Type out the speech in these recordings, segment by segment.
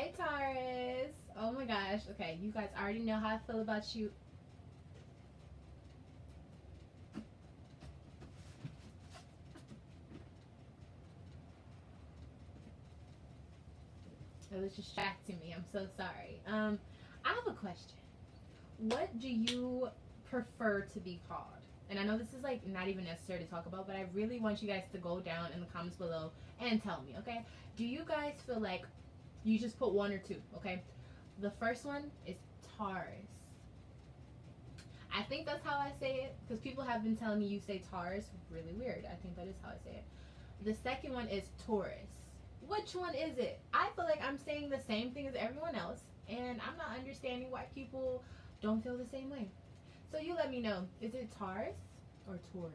Hi, Taurus. Oh my gosh. Okay, you guys already know how I feel about you. It was distracting me. I'm so sorry. I have a question. What do you prefer to be called? And I know this is like not even necessary to talk about, but I really want you guys to go down in the comments below and tell me, okay? Do you guys feel like you just put one or two, okay? The first one is Taurus. I think that's how I say it because people have been telling me you say Taurus. Really weird. I think that is how I say it. The second one is Taurus. Which one is it? I feel like I'm saying the same thing as everyone else, and I'm not understanding why people don't feel the same way. So you let me know. Is it Taurus or Taurus?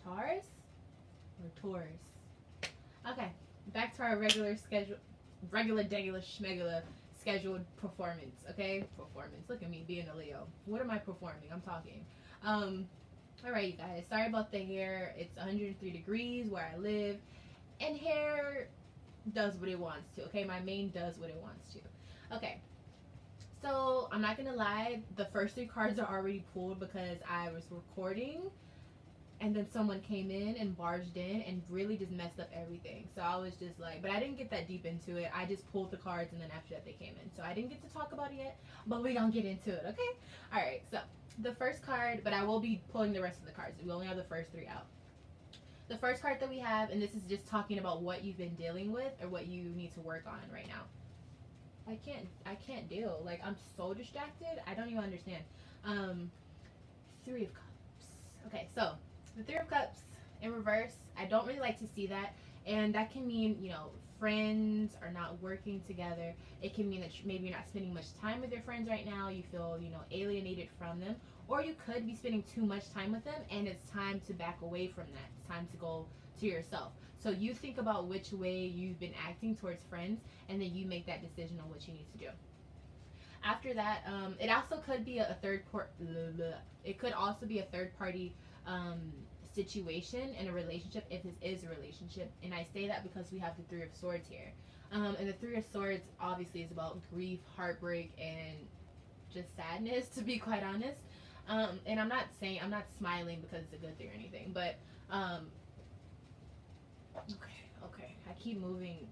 Taurus or Taurus? Okay, back to our regular schedule, regular, degular, schmegular scheduled performance. Okay, performance. Look at me being a Leo. What am I performing? I'm talking. Um, all right, you guys. Sorry about the hair. It's 103 degrees where I live, and hair does what it wants to. Okay, my mane does what it wants to. Okay, so I'm not gonna lie. The first three cards are already pulled because I was recording and then someone came in and barged in and really just messed up everything. So I was just like, but I didn't get that deep into it. I just pulled the cards and then after that they came in. So I didn't get to talk about it yet, but we gonna get into it, okay? All right. So the first card, but I will be pulling the rest of the cards. We only have the first three out. The first card that we have, and this is just talking about what you've been dealing with or what you need to work on right now. I can't deal. Like I'm so distracted. I don't even understand. Um, Three of Cups. Okay, so the Three of Cups in reverse. I don't really like to see that, and that can mean friends are not working together. It can mean that maybe you're not spending much time with your friends right now. You feel alienated from them, or you could be spending too much time with them, and it's time to back away from that. It's time to go to yourself. So you think about which way you've been acting towards friends, and then you make that decision on what you need to do. After that, it also could be a it could also be a third party um, situation in a relationship if this is a relationship. And I say that because we have the Three of Swords here. And the Three of Swords obviously is about grief, heartbreak, and just sadness, to be quite honest. And I'm not smiling because it's a good thing or anything, but okay. I keep moving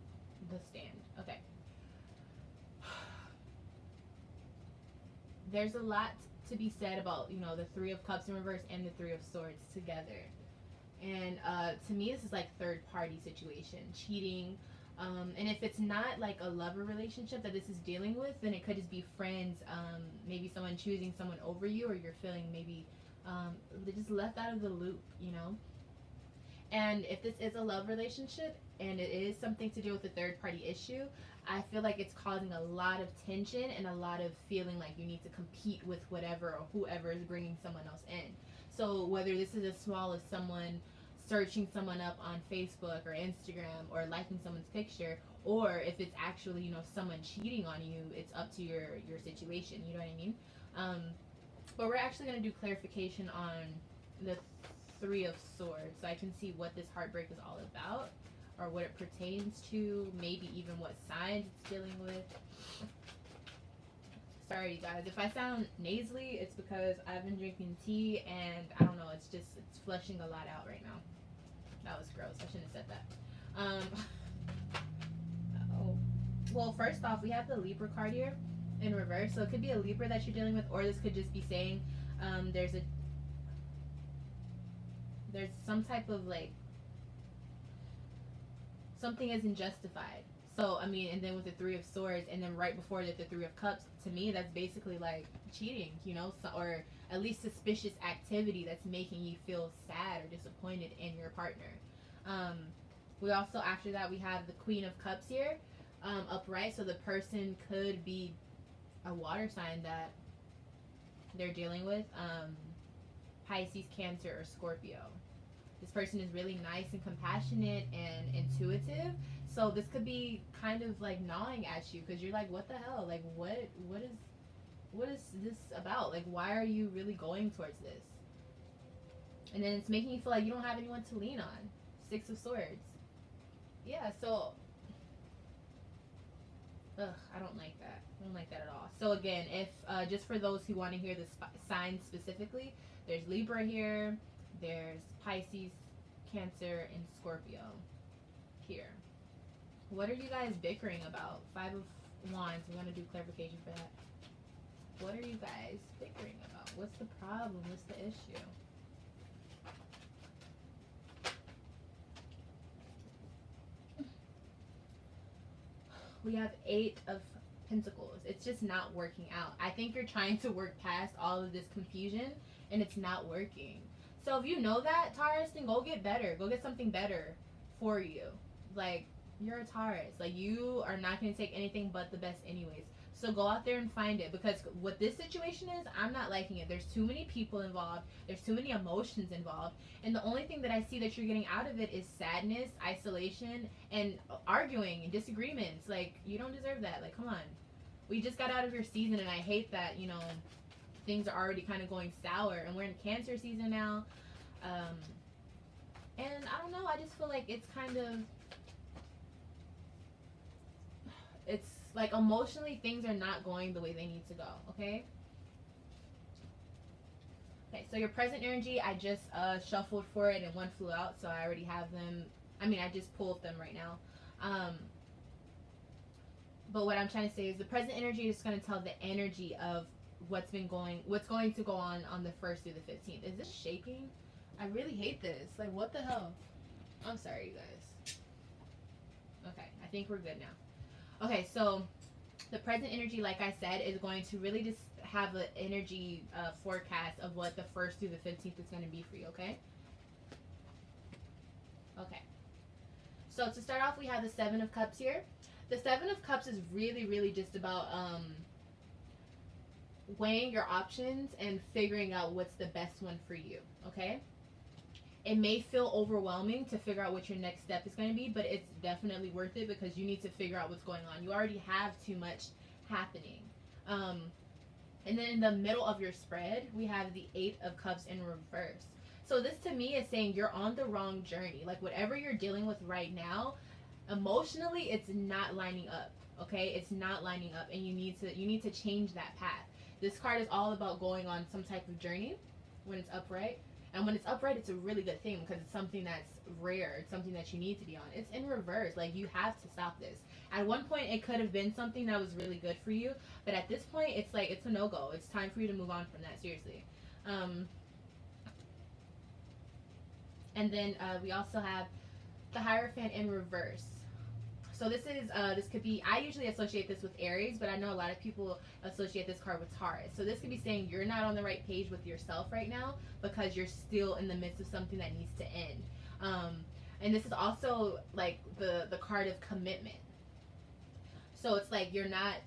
the stand. Okay. There's a lot to be said about the Three of Cups in reverse and the Three of Swords together. And to me, this is like third party situation, cheating. And if it's not like a lover relationship that this is dealing with, then it could just be friends. Maybe someone choosing someone over you, or you're feeling maybe they just left out of the loop. And if this is a love relationship and it is something to do with a third party issue, I feel like it's causing a lot of tension and a lot of feeling like you need to compete with whatever or whoever is bringing someone else in. So whether this is as small as someone searching someone up on Facebook or Instagram or liking someone's picture, or if it's actually someone cheating on you, it's up to your situation. You know what I mean? Um, but we're actually going to do clarification on the Three of Swords, so I can see what this heartbreak is all about, or what it pertains to, maybe even what signs it's dealing with. Sorry, you guys, if I sound nasally, it's because I've been drinking tea, and I don't know, it's flushing a lot out right now. That was gross. I shouldn't have said that. Oh. Well, first off, we have the Libra card here in reverse, so it could be a Libra that you're dealing with, or this could just be saying there's some type of like something isn't justified. So I mean, and then with the Three of Swords, and then right before that, the Three of Cups. To me, that's basically like cheating, or at least suspicious activity that's making you feel sad or disappointed in your partner. Um, we also after that we have the Queen of Cups here, upright. So the person could be a water sign that they're dealing with, Pisces, Cancer, or Scorpio. This person is really nice and compassionate and intuitive. So this could be kind of like gnawing at you because you're like, what the hell? Like, what is this about? Like, why are you really going towards this? And then it's making you feel like you don't have anyone to lean on. Six of Swords. Yeah. So Ugh, I don't like that. I don't like that at all. So again, if just for those who want to hear the signs specifically, there's Libra here, there's Pisces, Cancer, and Scorpio here. What are you guys bickering about? Five of Wands. We want to do clarification for that. What are you guys bickering about? What's the problem? What's the issue? We have Eight of Pentacles. It's just not working out. I think you're trying to work past all of this confusion and it's not working. So if you know that, Taurus, then go get better. Go get something better for you. Like, you're a Taurus. Like, you are not going to take anything but the best anyways. So go out there and find it, because what this situation is, I'm not liking it. There's too many people involved. There's too many emotions involved. And the only thing that I see that you're getting out of it is sadness, isolation, and arguing and disagreements. Like, you don't deserve that. Like, come on. We just got out of your season, and I hate that, you know, things are already kind of going sour. And we're in Cancer season now. And I don't know. I just feel like it's kind of... It's like emotionally things are not going the way they need to go, okay? Okay, so your present energy, I just shuffled for it and one flew out, so I already have them. I mean, I just pulled them right now. But what I'm trying to say is the present energy is going to tell the energy of what's going to go on the 1st through the 15th. Is this shaking? I really hate this. Like, what the hell? I'm sorry, you guys. Okay, I think we're good now. Okay, so the present energy, like I said, is going to really just have an energy forecast of what the 1st through the 15th is going to be for you, okay? Okay. So to start off, we have the 7 of Cups here. The 7 of Cups is really, really just about weighing your options and figuring out what's the best one for you, okay? It may feel overwhelming to figure out what your next step is going to be, but it's definitely worth it because you need to figure out what's going on. You already have too much happening. And then in the middle of your spread, we have the 8 of Cups in reverse. So this to me is saying you're on the wrong journey. Like, whatever you're dealing with right now, emotionally, it's not lining up. Okay, it's not lining up, and you need to change that path. This card is all about going on some type of journey when it's upright. And when it's upright, it's a really good thing because it's something that's rare. It's something that you need to be on. It's in reverse. Like, you have to stop this. At one point, it could have been something that was really good for you. But at this point, it's like, it's a no-go. It's time for you to move on from that, seriously. And then we also have the Hierophant in reverse. So this is, this could be, I usually associate this with Aries, but I know a lot of people associate this card with Taurus. So this could be saying you're not on the right page with yourself right now because you're still in the midst of something that needs to end. And this is also like the card of commitment. So it's like you're not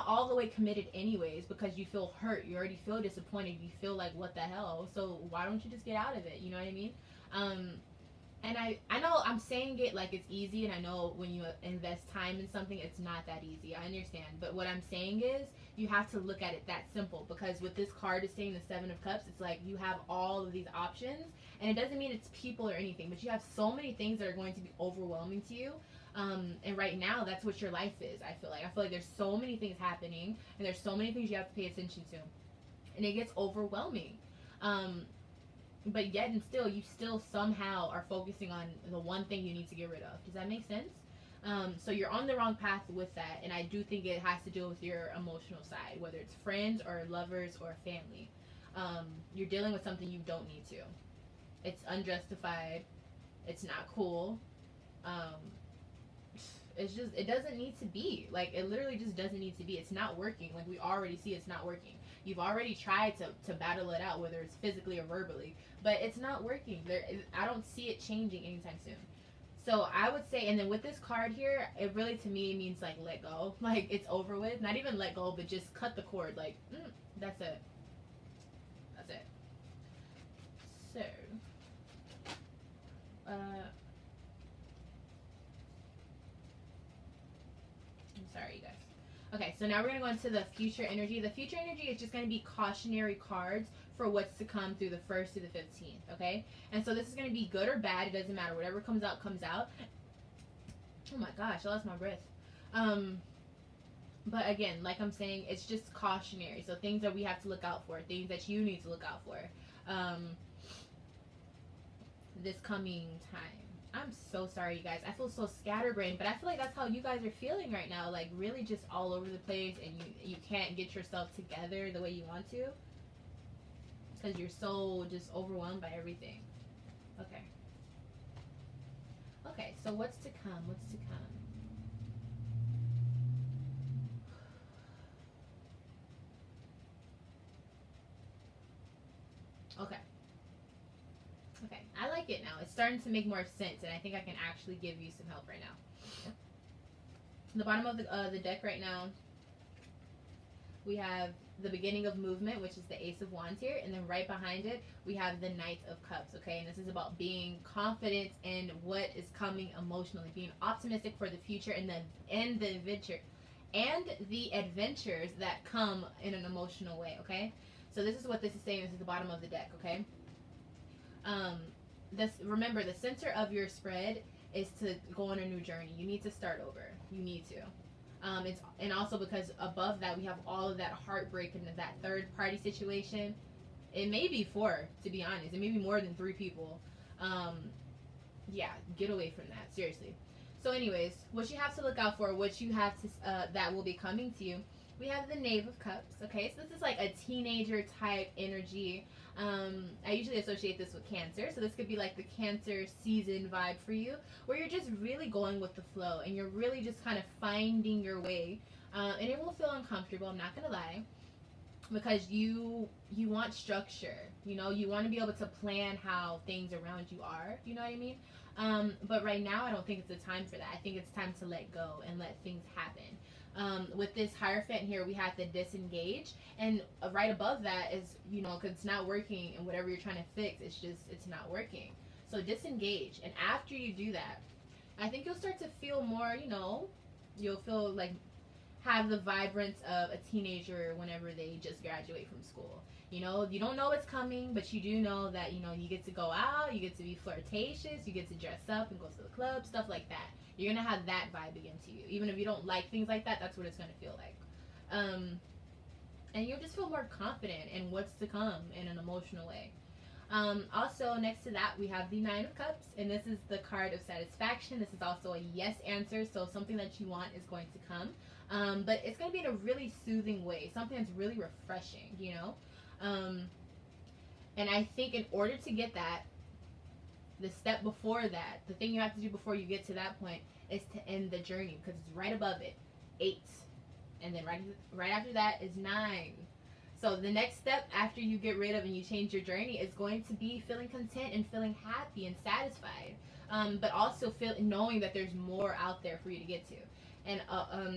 all the way committed anyways because you feel hurt. You already feel disappointed. You feel like, what the hell? So why don't you just get out of it? You know what I mean? And I know I'm saying it like it's easy, and I know when you invest time in something, it's not that easy. I understand. But what I'm saying is you have to look at it that simple, because with this card is saying the 7 of Cups, it's like you have all of these options, and it doesn't mean it's people or anything, but you have so many things that are going to be overwhelming to you. And right now, that's what your life is, I feel like. There's so many things happening, and there's so many things you have to pay attention to. And it gets overwhelming. But yet and still, you still somehow are focusing on the one thing you need to get rid of. Does that make sense? So you're on the wrong path with that, and I do think it has to do with your emotional side, whether it's friends or lovers or family. You're dealing with something you don't need to. It's unjustified. It's not cool. It's just, it doesn't need to be. Like, it literally just doesn't need to be. It's not working. Like, we already see it's not working. You've already tried to battle it out, whether it's physically or verbally, but it's not working. I don't see it changing anytime soon. So I would say, and then with this card here, it really to me means like let go. Like, it's over with. Not even let go, but just cut the cord. Like, that's it. That's it. So, I'm sorry, you guys. Okay, so now we're going to go into the future energy. The future energy is just going to be cautionary cards for what's to come through the 1st to the 15th, okay? And so this is going to be good or bad. It doesn't matter. Whatever comes out, comes out. Oh my gosh, I lost my breath. Um, but again, like I'm saying, it's just cautionary. So things that we have to look out for, things that you need to look out for, um, this coming time. I'm so sorry, you guys. I feel so scatterbrained, but I feel like that's how you guys are feeling right now. Like really, just all over the place, and you can't get yourself together the way you want to, because you're so just overwhelmed by everything. Okay. Okay. So what's to come? What's to come? Okay. Okay. I like it now. It's starting to make more sense, and I think I can actually give you some help right now. The bottom of the deck right now, we have the beginning of movement, which is the Ace of Wands here, and then right behind it, we have the Knight of Cups, okay? And this is about being confident in what is coming emotionally, being optimistic for the future and the adventure and the adventures that come in an emotional way, okay? So this is what this is saying. This is the bottom of the deck, okay? Um, this remember the center of your spread is to go on a new journey. You need to start over. You need to. It's and also because above that we have all of that heartbreak and that third party situation. It may be four, to be honest. It may be more than three people. Um, yeah, get away from that. Seriously. So, anyways, what you have to look out for, what you have to that will be coming to you. We have the Knave of Cups. Okay, so this is like a teenager type energy. I usually associate this with Cancer, so this could be like the Cancer season vibe for you, where you're just really going with the flow and you're really just kind of finding your way. And it will feel uncomfortable. I'm not gonna lie, because you want structure. You know, you want to be able to plan how things around you are. You know what I mean? But right now, I don't think it's the time for that. I think it's time to let go and let things happen. With this Hierophant here, we have to disengage, and right above that is, you know, because it's not working, and whatever you're trying to fix, it's not working. So disengage, and after you do that, I think you'll start to feel more, you know, you'll feel like have the vibrance of a teenager whenever they just graduate from school. You know, you don't know what's coming, but you do know that, you know, you get to go out, you get to be flirtatious, you get to dress up and go to the club, stuff like that. You're going to have that vibe again to you. Even if you don't like things like that, that's what it's going to feel like. And you'll just feel more confident in what's to come in an emotional way. Also, next to that, we have the Nine of Cups, and this is the card of satisfaction. This is also a yes answer, so something that you want is going to come. But it's going to be in a really soothing way, something that's really refreshing, you know? And I think in order to get that, the step before that, the thing you have to do before you get to that point is to end the journey, because it's right above it, 8. And then right after that is 9. So the next step after you get rid of and you change your journey is going to be feeling content and feeling happy and satisfied. But also knowing that there's more out there for you to get to. And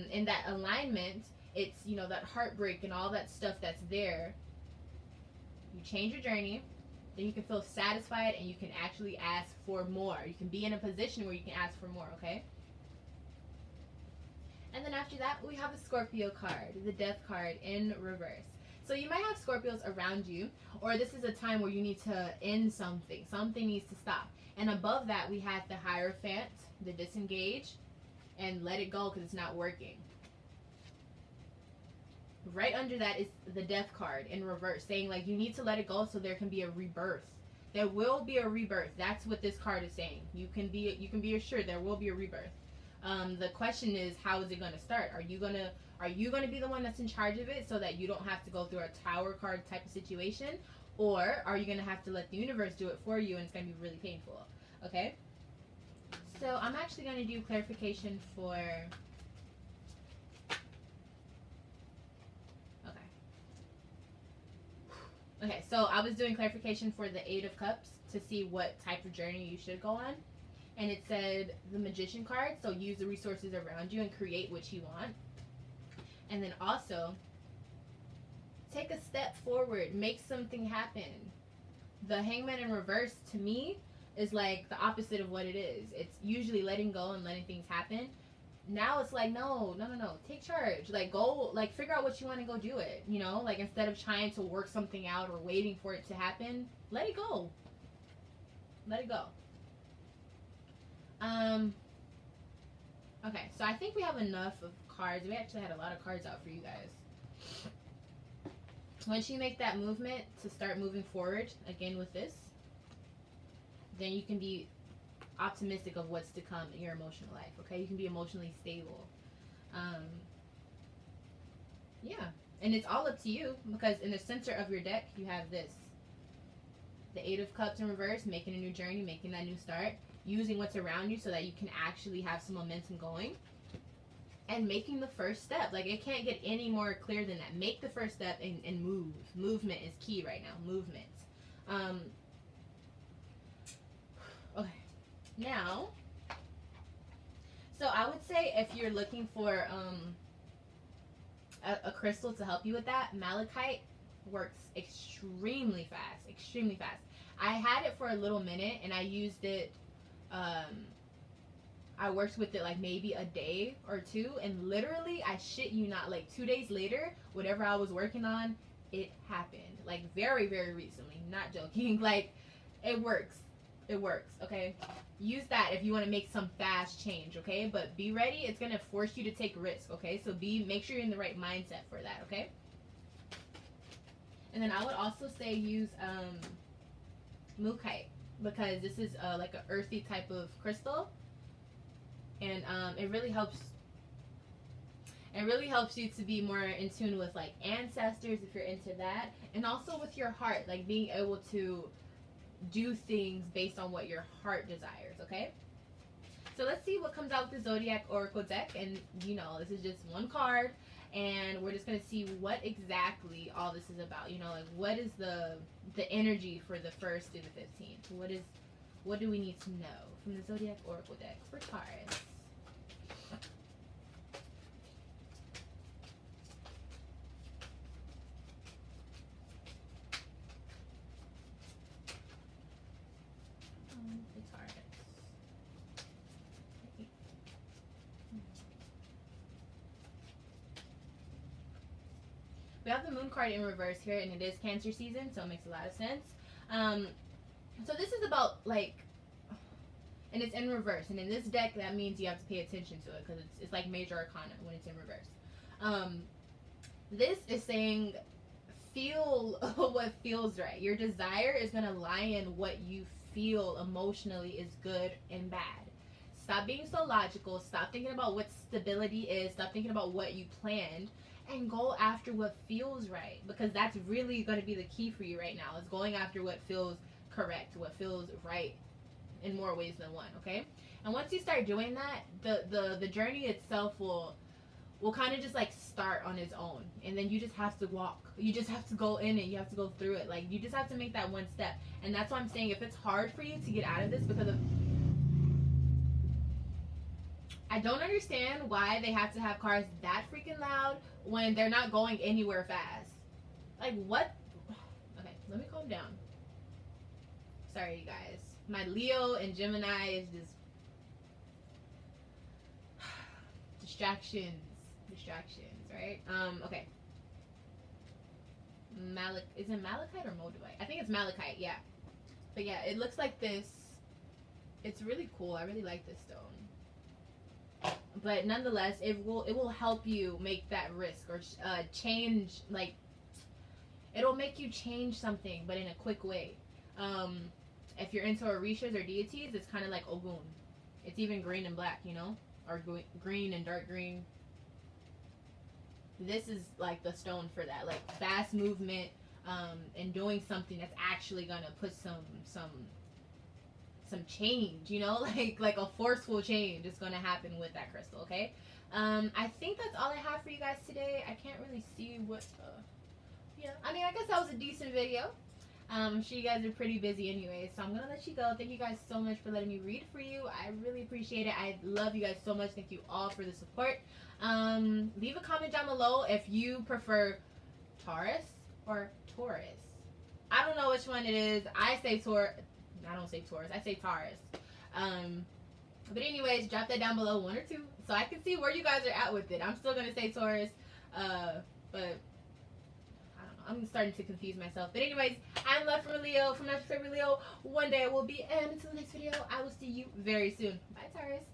in that alignment, it's, you know, that heartbreak and all that stuff that's there. You change your journey, then you can feel satisfied and you can actually ask for more. You can be in a position where you can ask for more, okay? And then after that, we have the Scorpio card, the Death card in reverse. So you might have Scorpios around you, or this is a time where you need to end something. Something needs to stop. And above that, we have the Hierophant, the disengage, and let it go because it's not working. Right under that is the Death card in reverse, saying like you need to let it go so there can be a rebirth. There will be a rebirth. That's what this card is saying. You can be assured there will be a rebirth. The question is, how is it going to start? Are you going to be the one that's in charge of it so that you don't have to go through a Tower card type of situation, or are you going to have to let the universe do it for you and it's going to be really painful? Okay? So I'm actually going to do clarification for... Okay, so I was doing clarification for the Eight of Cups to see what type of journey you should go on. And it said the Magician card, so use the resources around you and create what you want. And then also, take a step forward, make something happen. The Hangman in reverse, to me, is like the opposite of what it is. It's usually letting go and letting things happen. Now it's like, no, take charge. Like, go, like, figure out what you want and go do it, you know? Like, instead of trying to work something out or waiting for it to happen, let it go. Let it go. Okay, so I think we have enough of cards. We actually had a lot of cards out for you guys. Once you make that movement to start moving forward again with this, then you can be optimistic of what's to come in your emotional life. Okay, you can be emotionally stable. Um, yeah, and it's all up to you because in the center of your deck you have this, the Eight of Cups in reverse, making a new journey, making that new start, using what's around you so that you can actually have some momentum going, and making the first step. Like, it can't get any more clear than that. Make the first step and move. Movement is key right now. Movement. Okay. Now, so I would say if you're looking for a crystal to help you with that, malachite works extremely fast. Extremely fast. I had it for a little minute and I used it. I worked with it like maybe a day or two, and literally, I shit you not, like 2 days later, whatever I was working on, it happened. Like very, very recently. Not joking. Like, it works. It works, okay? Use that if you want to make some fast change, okay? But be ready. It's going to force you to take risk, okay? So make sure you're in the right mindset for that, okay? And then I would also say use mookaite, because this is like an earthy type of crystal. And it really helps you to be more in tune with like ancestors if you're into that, and also with your heart, like being able to do things based on what your heart desires. Okay, so let's see what comes out with the Zodiac Oracle deck. And this is just one card, and we're just going to see what exactly all this is about. Like, what is the energy for the 1st through the 15th? What do we need to know from the Zodiac Oracle deck for Taurus? The Taurus. We have the Moon card in reverse here, and it is Cancer season, so it makes a lot of sense. So this is about, like, and it's in reverse, and in this deck, that means you have to pay attention to it, because it's like major arcana when it's in reverse. This is saying, feel what feels right. Your desire is going to lie in what you feel emotionally is good and bad. Stop being so logical. Stop thinking about what stability is. Stop thinking about what you planned, and go after what feels right, because that's really going to be the key for you right now, is going after what feels correct, what feels right in more ways than one. Okay, and once you start doing that, the journey itself will kind of just like start on its own, and then you just have to walk. You just have to go in it. You have to go through it. Like, you just have to make that one step. And that's why I'm saying, if it's hard for you to get out of this, because of, I don't understand why they have to have cars that freaking loud when they're not going anywhere fast. Like, what? Okay, let me calm down. Sorry, you guys. My Leo and Gemini is just distractions, right? Okay. Is it malachite or moldavite? I think it's malachite, yeah. But yeah, it looks like this. It's really cool. I really like this stone. But nonetheless, it will help you make that risk, or change. Like, it'll make you change something, but in a quick way. If you're into orishas or deities, it's kind of like Ogun. It's even green and black, or green and dark green. This is like the stone for that, like fast movement, and doing something that's actually gonna put some change, like a forceful change is gonna happen with that crystal. Okay, I think that's all I have for you guys today. I can't really see what. Yeah, I mean, I guess that was a decent video. I'm sure you guys are pretty busy anyway, so I'm gonna let you go. Thank you guys so much for letting me read for you. I really appreciate it. I love you guys so much. Thank you all for the support. Leave a comment down below if you prefer Taurus or Taurus. I don't know which one it is. I say Taurus. I don't say Taurus. I say Taurus. But anyways, drop that down below, 1 or 2, so I can see where you guys are at with it. I'm still gonna say Taurus, but I'm starting to confuse myself. But anyways, I'm Love from Leo, from Not Your Favorite Leo. One day I will be, and until the next video, I will see you very soon. Bye, Taurus.